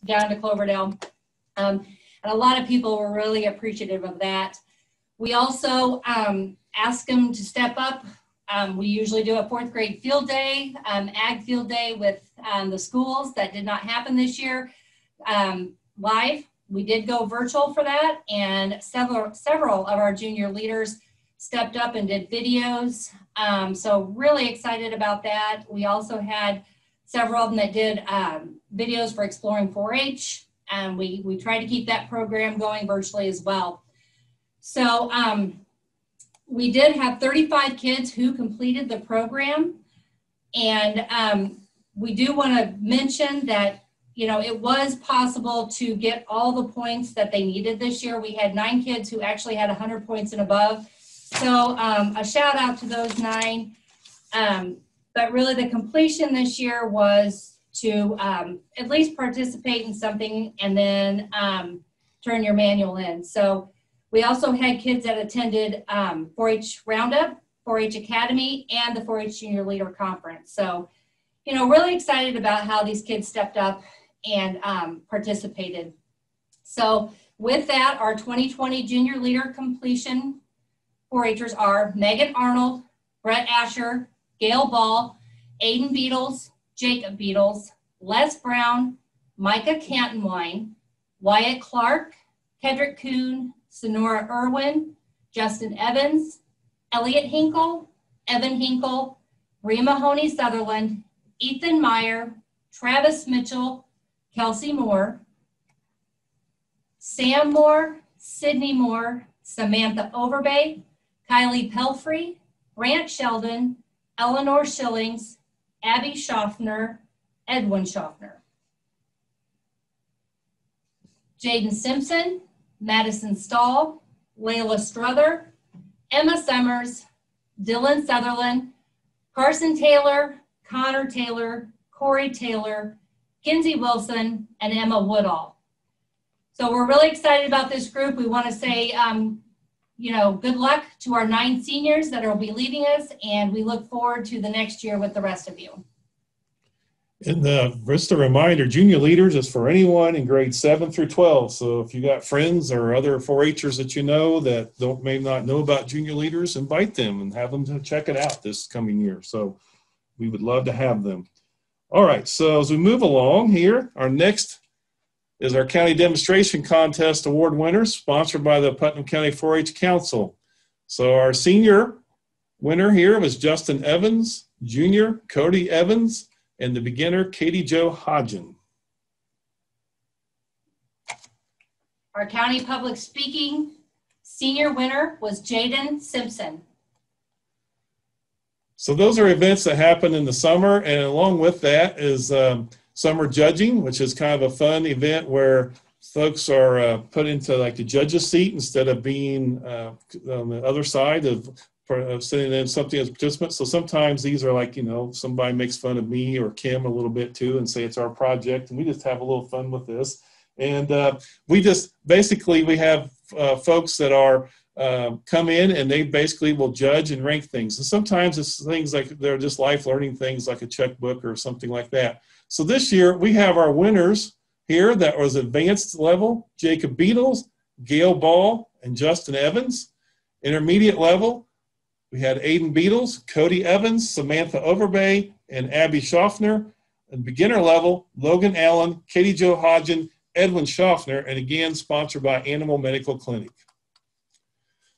down to Cloverdale. And a lot of people were really appreciative of that. We also asked them to step up. We usually do a 4th grade field day, ag field day with the schools. That did not happen this year live. We did go virtual for that, and several of our junior leaders stepped up and did videos. So really excited about that. We also had several of them that did videos for Exploring 4-H, and we tried to keep that program going virtually as well. So we did have 35 kids who completed the program, and we do want to mention that, you know, it was possible to get all the points that they needed this year. We had 9 kids who actually had 100 points and above. So a shout out to those 9. But really the completion this year was to at least participate in something and then turn your manual in. So we also had kids that attended 4-H Roundup, 4-H Academy, and the 4-H Junior Leader Conference. So, you know, really excited about how these kids stepped up and participated. So with that, our 2020 Junior Leader Completion 4-Hers are Megan Arnold, Brett Asher, Gail Ball, Aiden Beatles, Jacob Beatles, Les Brown, Micah Cantonwine, Wyatt Clark, Kedrick Kuhn, Sonora Irwin, Justin Evans, Elliot Hinkle, Evan Hinkle, Rhea Mahoney Sutherland, Ethan Meyer, Travis Mitchell, Kelsey Moore, Sam Moore, Sydney Moore, Samantha Overbay, Kylie Pelfrey, Grant Sheldon, Eleanor Schillings, Abby Schaffner, Edwin Schaffner. Jaden Simpson, Madison Stahl, Layla Struther, Emma Summers, Dylan Sutherland, Carson Taylor, Connor Taylor, Corey Taylor, Kinsey Wilson, and Emma Woodall. So we're really excited about this group. We want to say, you know, good luck to our 9 seniors that will be leaving us, and we look forward to the next year with the rest of you. And just a reminder, Junior Leaders is for anyone in grades 7 through 12. So if you got friends or other 4-Hers that you know that may not know about Junior Leaders, invite them and have them to check it out this coming year. So we would love to have them. All right, so as we move along here, our next is our County Demonstration Contest Award winners, sponsored by the Putnam County 4-H Council. So our senior winner here was Justin Evans, junior Cody Evans, and the beginner Katie Jo Hodgen. Our County Public Speaking senior winner was Jaden Simpson. So those are events that happen in the summer, and along with that is summer judging, which is kind of a fun event where folks are put into like the judge's seat instead of being on the other side of sitting in something as a participant. So sometimes these are like, you know, somebody makes fun of me or Kim a little bit too and say it's our project, and we just have a little fun with this. And we just basically, we have folks that are come in and they basically will judge and rank things. And sometimes it's things like they're just life learning things like a checkbook or something like that. So this year we have our winners here that was advanced level, Jacob Beatles, Gail Ball, and Justin Evans. Intermediate level, we had Aiden Beatles, Cody Evans, Samantha Overbay, and Abby Schaffner. And beginner level, Logan Allen, Katie Jo Hodgen, Edwin Schaffner, and again, sponsored by Animal Medical Clinic.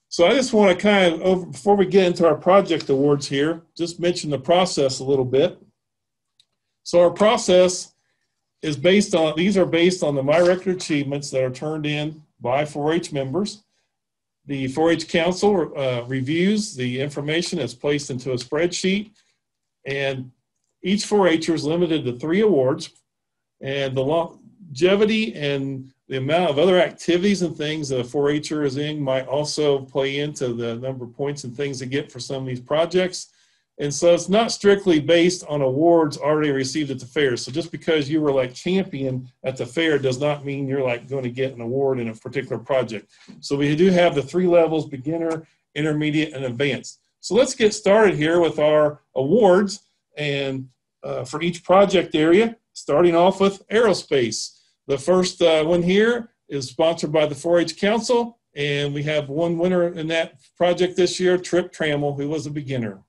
So I just want to kind of, before we get into our project awards here, just mention the process a little bit. So our process is based on, these are based on the My Record achievements that are turned in by 4-H members. The 4-H Council reviews the information that's placed into a spreadsheet, and each 4-H'er is limited to 3 awards, and the longevity and the amount of other activities and things that a 4-H'er is in might also play into the number of points and things they get for some of these projects. And so it's not strictly based on awards already received at the fair. So just because you were like champion at the fair does not mean you're like going to get an award in a particular project. So we do have the 3 levels: beginner, intermediate, and advanced. So let's get started here with our awards and for each project area, starting off with aerospace. The first one here is sponsored by the 4-H Council, and we have one winner in that project this year, Trip Trammell, who was a beginner.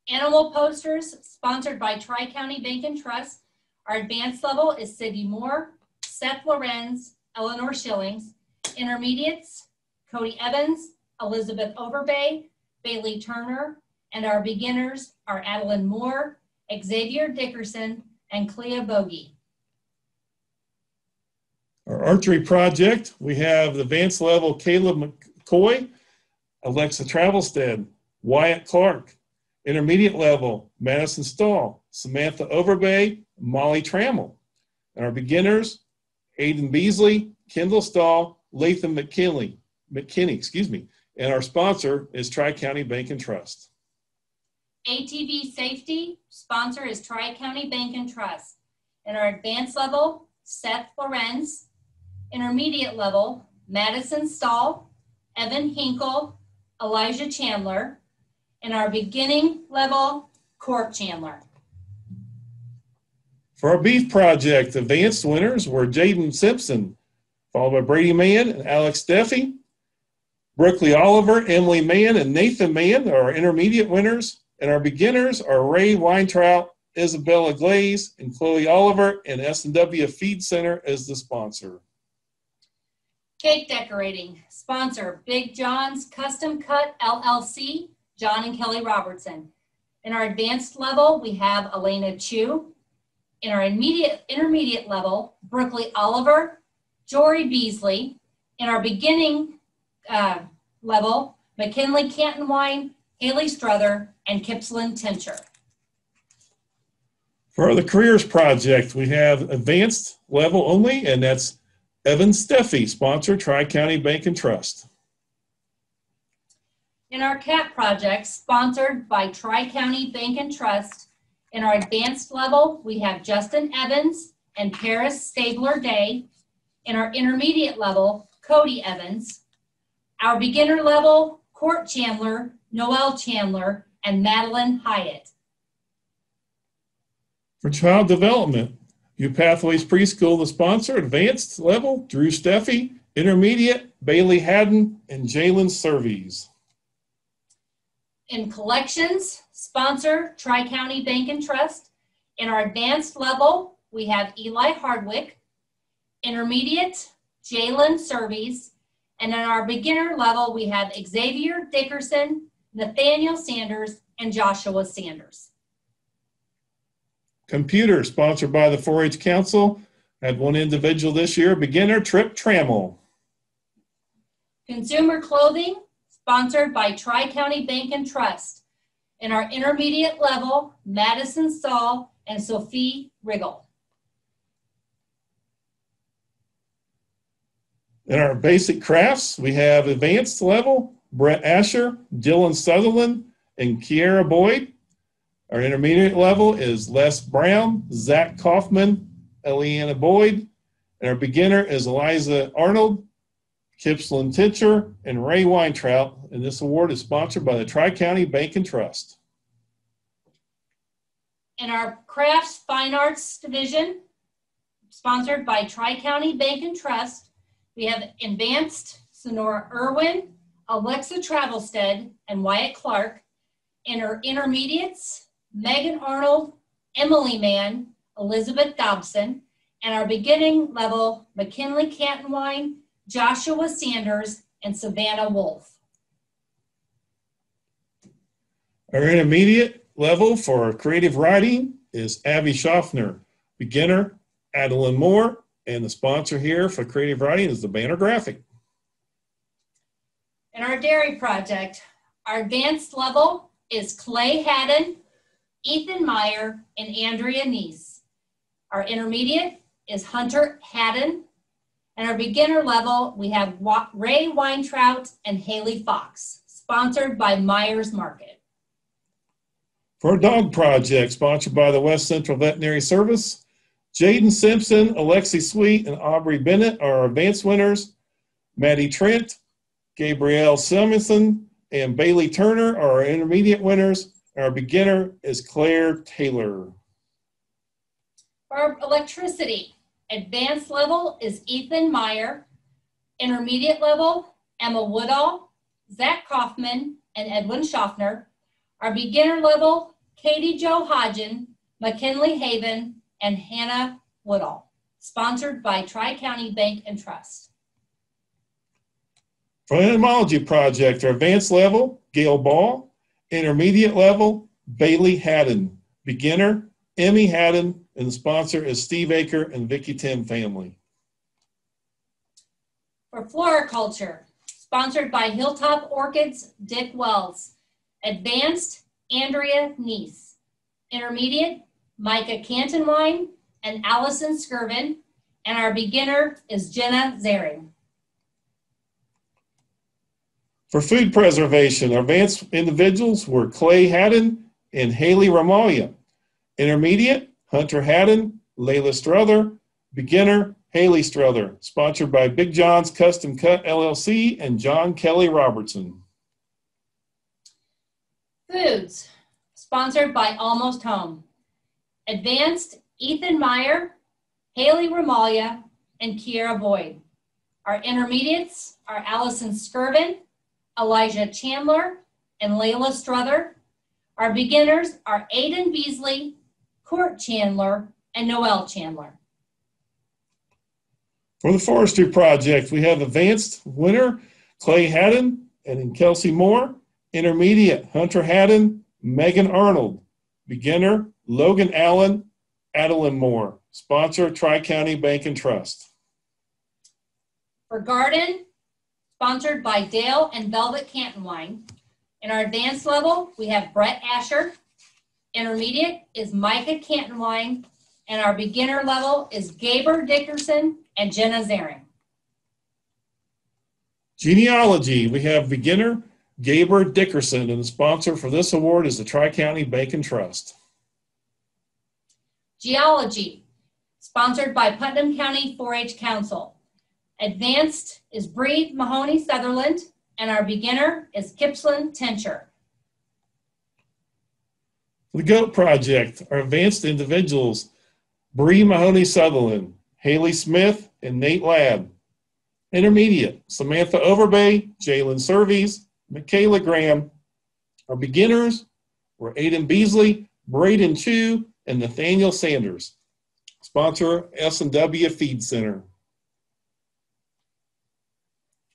Animal posters sponsored by Tri-County Bank and Trust. Our advanced level is Cindy Moore, Seth Lorenz, Eleanor Schillings. Intermediates, Cody Evans, Elizabeth Overbay, Bailey Turner, and our beginners are Adeline Moore, Xavier Dickerson, and Clea Bogie. Our archery project, we have the advanced level Caleb McCoy, Alexa Travelstead, Wyatt Clark. Intermediate level, Madison Stahl, Samantha Overbay, Molly Trammell. And our beginners, Aiden Beasley, Kendall Stahl, Latham McKinney, and our sponsor is Tri-County Bank and Trust. ATV safety sponsor is Tri-County Bank and Trust. And our advanced level, Seth Lorenz. Intermediate level, Madison Stahl, Evan Hinkle, Elijah Chandler. And our beginning level, Corp Chandler. For our beef project, advanced winners were Jaden Simpson, followed by Brady Mann and Alex Steffi. Brookley Oliver, Emily Mann, and Nathan Mann are our intermediate winners. And our beginners are Ray Weintraut, Isabella Glaze, and Chloe Oliver, and S&W Feed Center as the sponsor. Cake decorating sponsor, Big John's Custom Cut LLC, John and Kelly Robertson. In our advanced level, we have Elena Chu. In our intermediate level, Brookley Oliver, Jory Beasley. In our beginning level, McKinley Canton Wine, Haley Struther, and Kipslin Tincher. For the careers project, we have advanced level only, and that's Evan Steffi, sponsor Tri-County Bank and Trust. In our CAP project, sponsored by Tri-County Bank and Trust, in our advanced level, we have Justin Evans and Paris Stabler Day. In our intermediate level, Cody Evans. Our beginner level, Court Chandler, Noel Chandler, and Madeline Hyatt. For child development, U Pathways Preschool, the sponsor, advanced level, Drew Steffi, intermediate, Bailey Haddon, and Jalen Surveys. In collections, sponsor Tri-County Bank and Trust. In our advanced level, we have Eli Hardwick. Intermediate, Jalen Surveys. And in our beginner level, we have Xavier Dickerson, Nathaniel Sanders, and Joshua Sanders. Computer, sponsored by the 4-H Council. Had one individual this year, beginner, Trip Trammell. Consumer clothing, sponsored by Tri-County Bank and Trust. In our intermediate level, Madison Saul and Sophie Riggle. In our basic crafts, we have advanced level, Brett Asher, Dylan Sutherland, and Kiera Boyd. Our intermediate level is Les Brown, Zach Kaufman, Eliana Boyd. And our beginner is Eliza Arnold, Kipslin Tincher, and Ray Weintraut. And this award is sponsored by the Tri-County Bank and Trust. In our Crafts Fine Arts Division, sponsored by Tri-County Bank and Trust, we have advanced Sonora Irwin, Alexa Travelstead, and Wyatt Clark. In our intermediates, Megan Arnold, Emily Mann, Elizabeth Dobson. And our beginning level, McKinley Canton Wine, Joshua Sanders, and Savannah Wolf. Our intermediate level for creative writing is Abby Schaffner, beginner, Adeline Moore, and the sponsor here for creative writing is the Banner Graphic. In our dairy project, our advanced level is Clay Haddon, Ethan Meyer, and Andrea Neese. Our intermediate is Hunter Haddon. And our beginner level, we have Ray Weintraut and Haley Fox, sponsored by Myers Market. For our dog project, sponsored by the West Central Veterinary Service, Jaden Simpson, Alexi Sweet, and Aubrey Bennett are our advanced winners. Maddie Trent, Gabrielle Simonson, and Bailey Turner are our intermediate winners. Our beginner is Claire Taylor. For our electricity, Advanced level is Ethan Meyer. Intermediate level, Emma Woodall, Zach Kaufman, and Edwin Schaffner. Our beginner level, Katie Jo Hodgen, McKinley Haven, and Hannah Woodall. Sponsored by Tri-County Bank and Trust. For the entomology project, our advanced level, Gail Ball. Intermediate level, Bailey Haddon. Beginner, Emmy Haddon, and the sponsor is Steve Aker and Vicki Tim family. For floriculture, sponsored by Hilltop Orchids, Dick Wells. Advanced, Andrea Neese. Intermediate, Micah Cantonwine and Allison Skirvin. And our beginner is Jenna Zaring. For food preservation, our advanced individuals were Clay Haddon and Haley Ramalia. Intermediate, Hunter Haddon, Layla Strother. Beginner, Haley Strother. Sponsored by Big John's Custom Cut LLC and John Kelly Robertson. Foods, sponsored by Almost Home. Advanced, Ethan Meyer, Haley Ramalia, and Kiera Boyd. Our intermediates are Allison Skirvin, Elijah Chandler, and Layla Strother. Our beginners are Aiden Beasley, Court Chandler, and Noel Chandler. For the forestry project, we have advanced winner Clay Haddon and Kelsey Moore. Intermediate, Hunter Haddon, Megan Arnold. Beginner, Logan Allen, Adeline Moore. Sponsor, Tri-County Bank and Trust. For garden, sponsored by Dale and Velvet Cantonwine. In our advanced level, we have Brett Asher. Intermediate is Micah Cantonwine. And our beginner level is Gaber Dickerson and Jenna Zaring. Genealogy, we have beginner Gaber Dickerson, and the sponsor for this award is the Tri-County Bank and Trust. Geology, sponsored by Putnam County 4-H Council. Advanced is Bree Mahoney Sutherland, and our beginner is Kipslin Tencher. The GOAT project, our advanced individuals, Bree Mahoney Sutherland, Haley Smith, and Nate Ladd. Intermediate, Samantha Overbay, Jalen Servies, Michaela Graham. Our beginners were Aiden Beasley, Braden Chu, and Nathaniel Sanders. Sponsor, S&W Feed Center.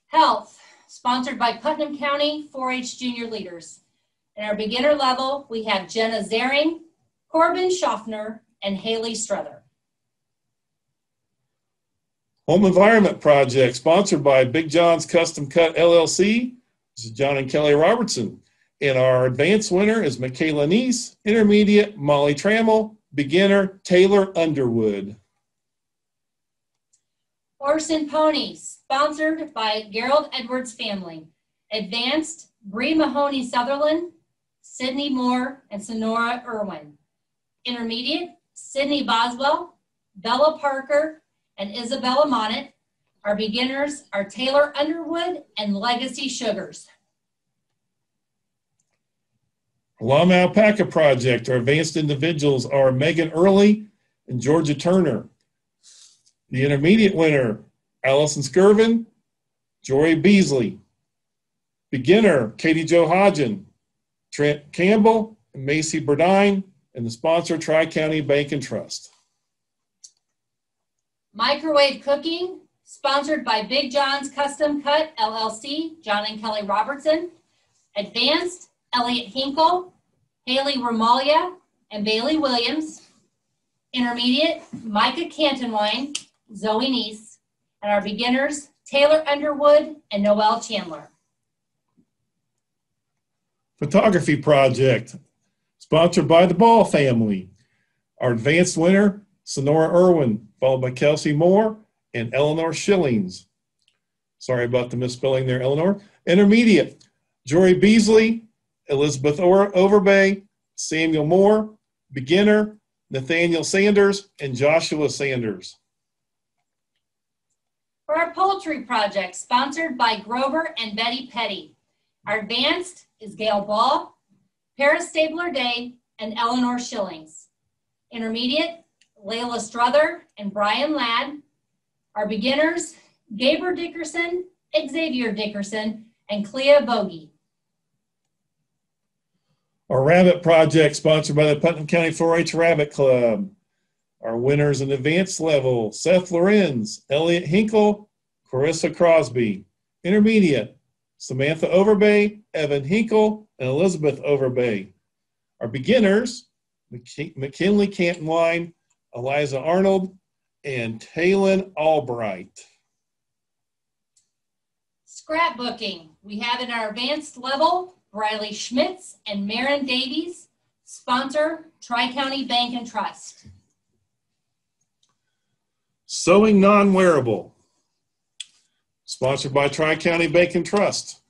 Health, sponsored by Putnam County 4-H Junior Leaders. In our beginner level, we have Jenna Zaring, Corbin Schaffner, and Haley Strother. Home Environment Project, sponsored by Big John's Custom Cut LLC. This is John and Kelly Robertson. And our advanced winner is Michaela Neese. Intermediate, Molly Trammell. Beginner, Taylor Underwood. Horse and Pony, sponsored by Gerald Edwards family. Advanced, Bree Mahoney Sutherland, Sydney Moore, and Sonora Irwin. Intermediate, Sydney Boswell, Bella Parker, and Isabella Monnet. Our beginners are Taylor Underwood and Legacy Sugars. Llama Alpaca Project, our advanced individuals are Megan Early and Georgia Turner. The intermediate winner, Allison Skirvin, Jory Beasley. Beginner, Katie Jo Hodgen, Trent Campbell, and Macy Burdine, and the sponsor, Tri-County Bank and Trust. Microwave cooking, sponsored by Big John's Custom Cut LLC, John and Kelly Robertson. Advanced, Elliot Hinkle, Haley Ramalia, and Bailey Williams. Intermediate, Micah Cantonwine, Zoe Neese. And our beginners, Taylor Underwood and Noel Chandler. Photography project, sponsored by the Ball family. Our advanced winner, Sonora Irwin, followed by Kelsey Moore and Eleanor Schillings. Sorry about the misspelling there, Eleanor. Intermediate, Jory Beasley, Elizabeth Overbay, Samuel Moore. Beginner, Nathaniel Sanders and Joshua Sanders. For our poultry project, sponsored by Grover and Betty Petty. Our advanced is Gail Ball, Paris Stabler Day, and Eleanor Schillings. Intermediate, Layla Struther and Brian Ladd. Our beginners, Gaber Dickerson, Xavier Dickerson, and Clea Bogie. Our rabbit project sponsored by the Putnam County 4-H Rabbit Club. Our winners in advanced level, Seth Lorenz, Elliot Hinkle, Carissa Crosby. Intermediate, Samantha Overbay, Evan Hinkle, and Elizabeth Overbay. Our beginners, McKinley Canton Wine, Eliza Arnold, and Taylin Albright. Scrapbooking, we have in our advanced level, Riley Schmitz and Marin Davies. Sponsor, Tri-County Bank and Trust. Sewing non-wearable, sponsored by Tri-County Bank and Trust.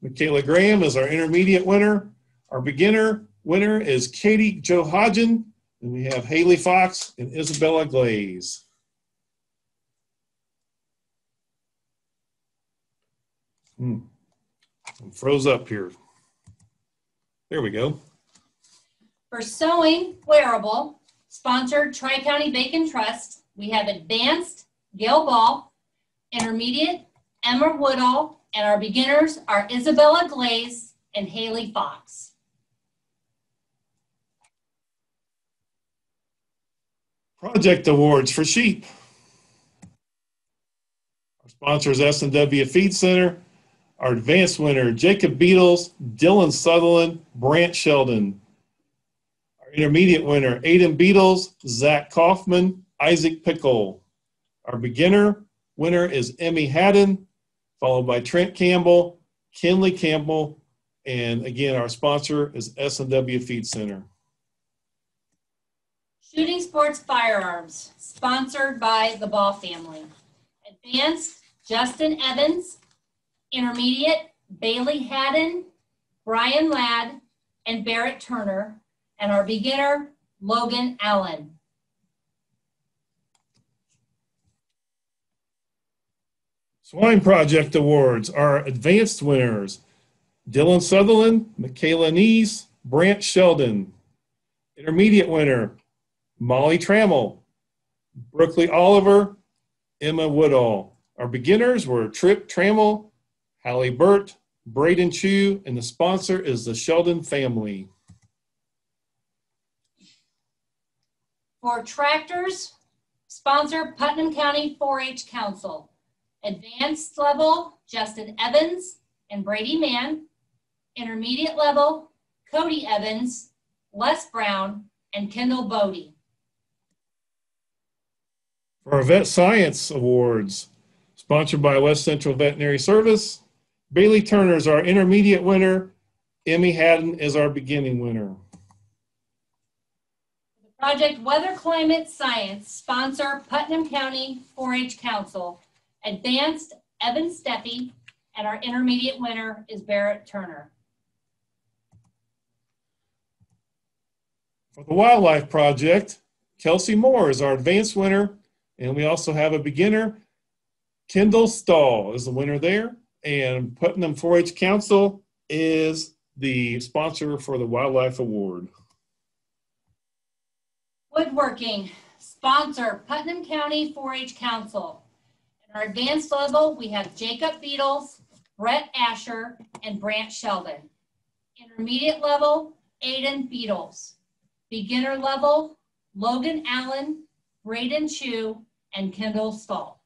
Michaela Graham is our intermediate winner. Our beginner winner is Katie Johagen, and we have Haley Fox and Isabella Glaze. I'm froze up here. There we go. For sewing wearable, sponsored Tri-County Bank and Trust, we have advanced Gail Ball, intermediate Emma Woodall, and our beginners are Isabella Glaze and Haley Fox. Project awards for sheep. Our sponsor is S&W Feed Center. Our advanced winner, Jacob Beatles, Dylan Sutherland, Brant Sheldon. Our intermediate winner, Aiden Beatles, Zach Kaufman, Isaac Pickle. Our beginner winner is Emmy Haddon, followed by Trent Campbell, Kinley Campbell, and again, our sponsor is S&W Feed Center. Shooting Sports Firearms, sponsored by the Ball family. Advanced, Justin Evans. Intermediate, Bailey Haddon, Brian Ladd, and Barrett Turner. And our beginner, Logan Allen. Swine Project Awards, our advanced winners, Dylan Sutherland, Michaela Neese, Brant Sheldon. Intermediate winner, Molly Trammell, Brookley Oliver, Emma Woodall. Our beginners were Trip Trammell, Hallie Burt, Braden Chu, and the sponsor is the Sheldon family. For tractors, sponsor Putnam County 4-H Council. Advanced level, Justin Evans and Brady Mann. Intermediate level, Cody Evans, Les Brown, and Kendall Bodie. For our Vet Science Awards, sponsored by West Central Veterinary Service, Bailey Turner is our intermediate winner. Emmy Haddon is our beginning winner. Project Weather Climate Science, sponsor Putnam County 4-H Council. Advanced, Evan Steffi, and our intermediate winner is Barrett Turner. For the Wildlife Project, Kelsey Moore is our advanced winner, and we also have a beginner. Kendall Stahl is the winner there, and Putnam 4-H Council is the sponsor for the Wildlife Award. Woodworking, sponsor Putnam County 4-H Council. In our advanced level, we have Jacob Beatles, Brett Asher, and Brant Sheldon. Intermediate level, Aiden Beatles. Beginner level, Logan Allen, Braden Chu, and Kendall Stahl.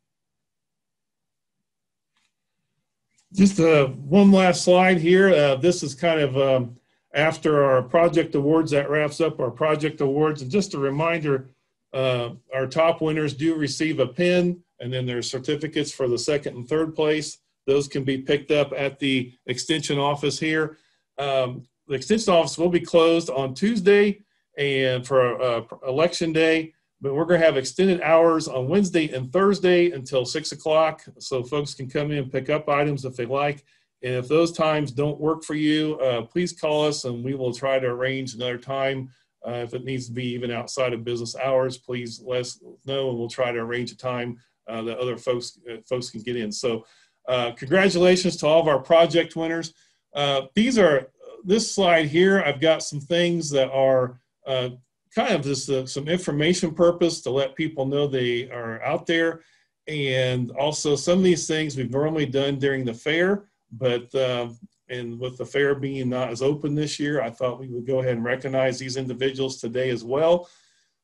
Just one last slide here. This is kind of after our project awards. That wraps up our project awards. And just a reminder, our top winners do receive a pin, and then there's certificates for the second and third place. Those can be picked up at the extension office here. The extension office will be closed on Tuesday and for election day, but we're going to have extended hours on Wednesday and Thursday until 6 o'clock, so folks can come in and pick up items if they like. And if those times don't work for you, please call us and we will try to arrange another time. If it needs to be even outside of business hours, please let us know and we'll try to arrange a time that other folks can get in. So congratulations to all of our project winners. This slide here, I've got some things that are kind of just some information purpose to let people know they are out there. And also some of these things we've normally done during the fair, but and with the fair being not as open this year, I thought we would go ahead and recognize these individuals today as well.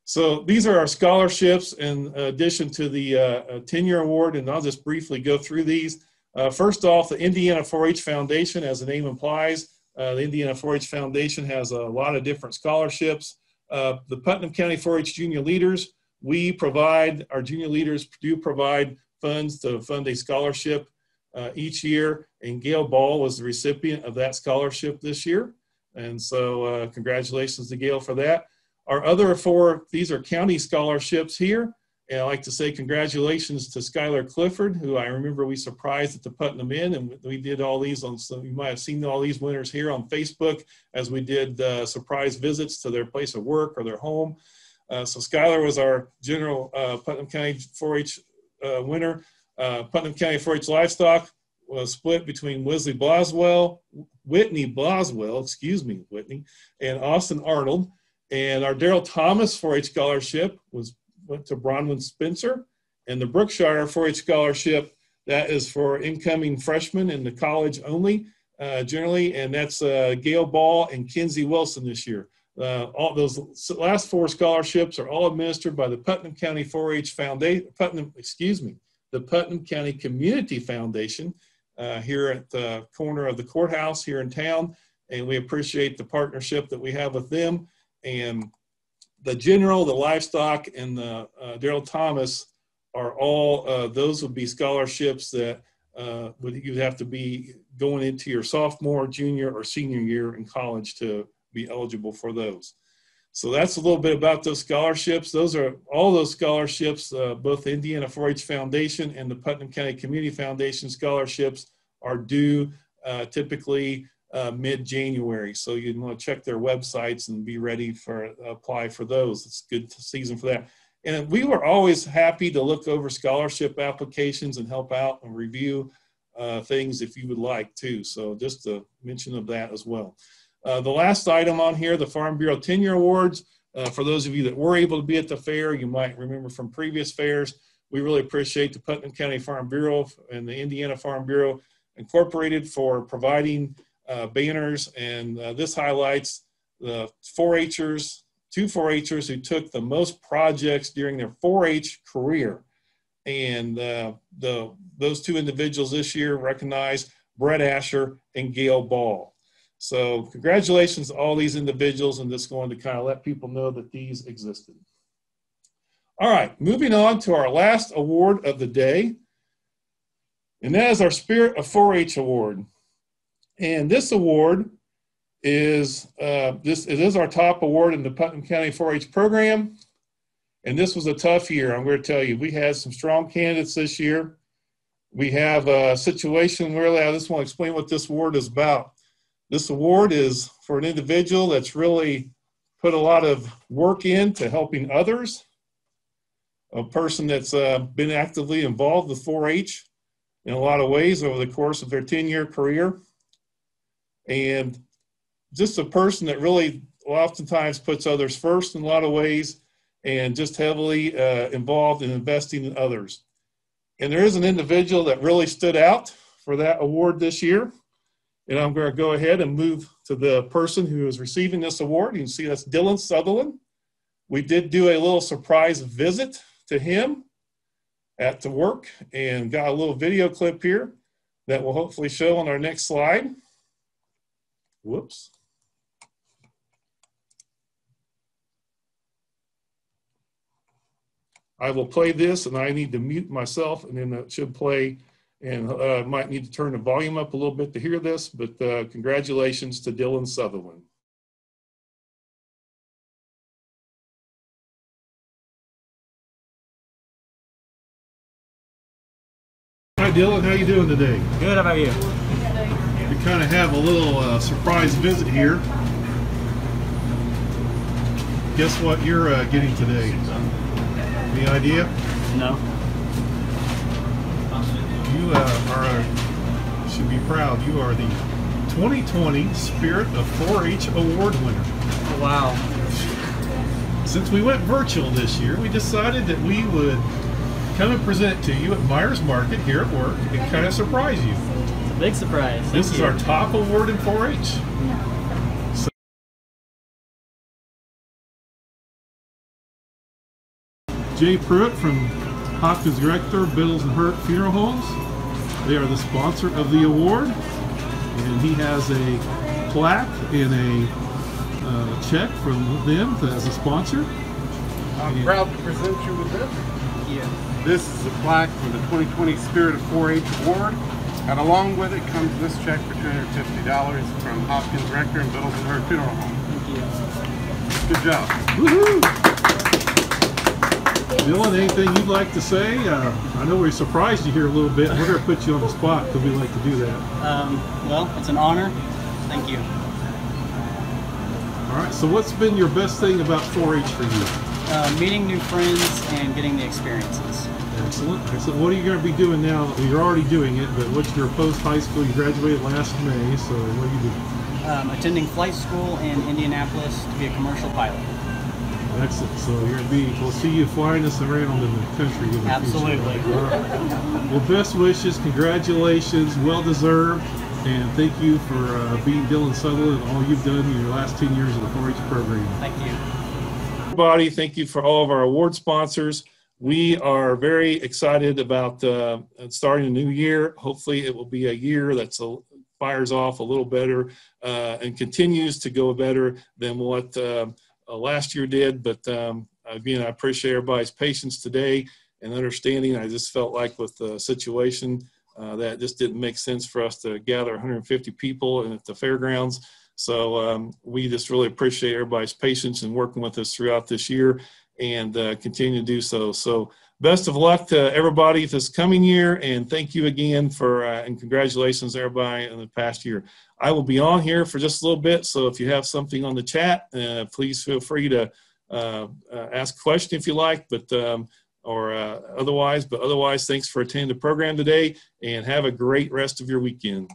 So these are our scholarships in addition to the tenure award, and I'll just briefly go through these. First off, the Indiana 4-H Foundation, as the name implies, the Indiana 4-H Foundation has a lot of different scholarships. The Putnam County 4-H Junior Leaders, our junior leaders do provide funds to fund a scholarship each year, and Gail Ball was the recipient of that scholarship this year. And so congratulations to Gail for that. Our other 4, these are county scholarships here. And I'd like to say congratulations to Skylar Clifford, who I remember we surprised at the Putnam Inn, and we did all these on, so you might have seen all these winners here on Facebook as we did surprise visits to their place of work or their home. So Skylar was our general Putnam County 4-H winner. Putnam County 4-H Livestock was split between Whitney Blaswell, and Austin Arnold. And our Daryl Thomas 4-H scholarship went to Bronwyn Spencer. And the Brookshire 4-H scholarship, that is for incoming freshmen in the college only, generally, and that's Gail Ball and Kinsey Wilson this year. All those last 4 scholarships are all administered by the Putnam County 4-H Foundation, the Putnam County Community Foundation here at the corner of the courthouse here in town. And we appreciate the partnership that we have with them. And the general, the livestock, and the Daryl Thomas are all, those would be scholarships that you'd have to be going into your sophomore, junior, or senior year in college to be eligible for those. So that's a little bit about those scholarships. Those are all those scholarships, both the Indiana 4-H Foundation and the Putnam County Community Foundation scholarships are due typically mid-January. So you'd want to check their websites and be ready for apply for those. It's a good season for that. And we were always happy to look over scholarship applications and help out and review things if you would like too. So just a mention of that as well. The last item on here, the Farm Bureau Tenure Awards. For those of you that were able to be at the fair, you might remember from previous fairs, we really appreciate the Putnam County Farm Bureau and the Indiana Farm Bureau Incorporated for providing banners, and this highlights the 4-H'ers, 2 4-H'ers who took the most projects during their 4-H career. And those 2 individuals this year recognized Brett Asher and Gail Ball. So congratulations to all these individuals, and just going to kind of let people know that these existed. All right, moving on to our last award of the day, and that is our Spirit of 4-H Award. And this award is it is our top award in the Putnam County 4-H program. And this was a tough year. I'm going to tell you, we had some strong candidates this year. We have a situation where I just want to explain what this award is about. This award is for an individual that's really put a lot of work into helping others, a person that's been actively involved with 4-H in a lot of ways over the course of their 10-year career. And just a person that really oftentimes puts others first in a lot of ways, and just heavily involved in investing in others. And there is an individual that really stood out for that award this year. And I'm going to go ahead and move to the person who is receiving this award. You can see that's Dylan Sutherland. We did do a little surprise visit to him at the work and got a little video clip here that will hopefully show on our next slide. Whoops. I will play this, and I need to mute myself, and then it should play. And might need to turn the volume up a little bit to hear this, but congratulations to Dylan Sutherland. Hi Dylan, how you doing today? Good, how about you? We kind of have a little surprise visit here. Guess what you're getting today? Any idea? No. You should be proud. You are the 2020 Spirit of 4-H Award winner. Wow. since we went virtual this year, we decided that we would come and present to you at Myers Market here at work and kind of surprise you. It's a big surprise. This is our top award in 4-H. Jay Pruitt from Hopkins Director, Biddles and Hurt Funeral Homes. They are the sponsor of the award, and he has a plaque and a check from them as a sponsor. I'm proud to present you with this. Yeah. This is a plaque for the 2020 Spirit of 4-H Award, and along with it comes this check for $250 from Hopkins Director and Biddles and Hurt Funeral Home. Thank you. Good job. Woohoo! Dylan, anything you'd like to say? I know we surprised you here a little bit. We're going to put you on the spot because we like to do that. Well, it's an honor. Thank you. All right, so what's been your best thing about 4-H for you? Meeting new friends and getting the experiences. Excellent. So what are you going to be doing now? Well, you're already doing it, but what's your post-high school? You graduated last May, so what are you doing? Attending flight school in Indianapolis to be a commercial pilot. Excellent. So you're going to be, we'll see you flying us around in the country. In the Absolutely. future. All right. Well, best wishes, congratulations, well-deserved, and thank you for being Dylan Sutherland and all you've done in your last 10 years of the 4-H program. Thank you. Everybody, thank you for all of our award sponsors. We are very excited about starting a new year. Hopefully it will be a year that's fires off a little better and continues to go better than what last year did. But again, I appreciate everybody's patience today and understanding. I just felt like with the situation that just didn't make sense for us to gather 150 people at the fairgrounds. So we just really appreciate everybody's patience and working with us throughout this year and continue to do so. So best of luck to everybody this coming year, and thank you again for and congratulations everybody in the past year. I will be on here for just a little bit, so if you have something on the chat, please feel free to ask a question if you like, but otherwise, thanks for attending the program today, and have a great rest of your weekend.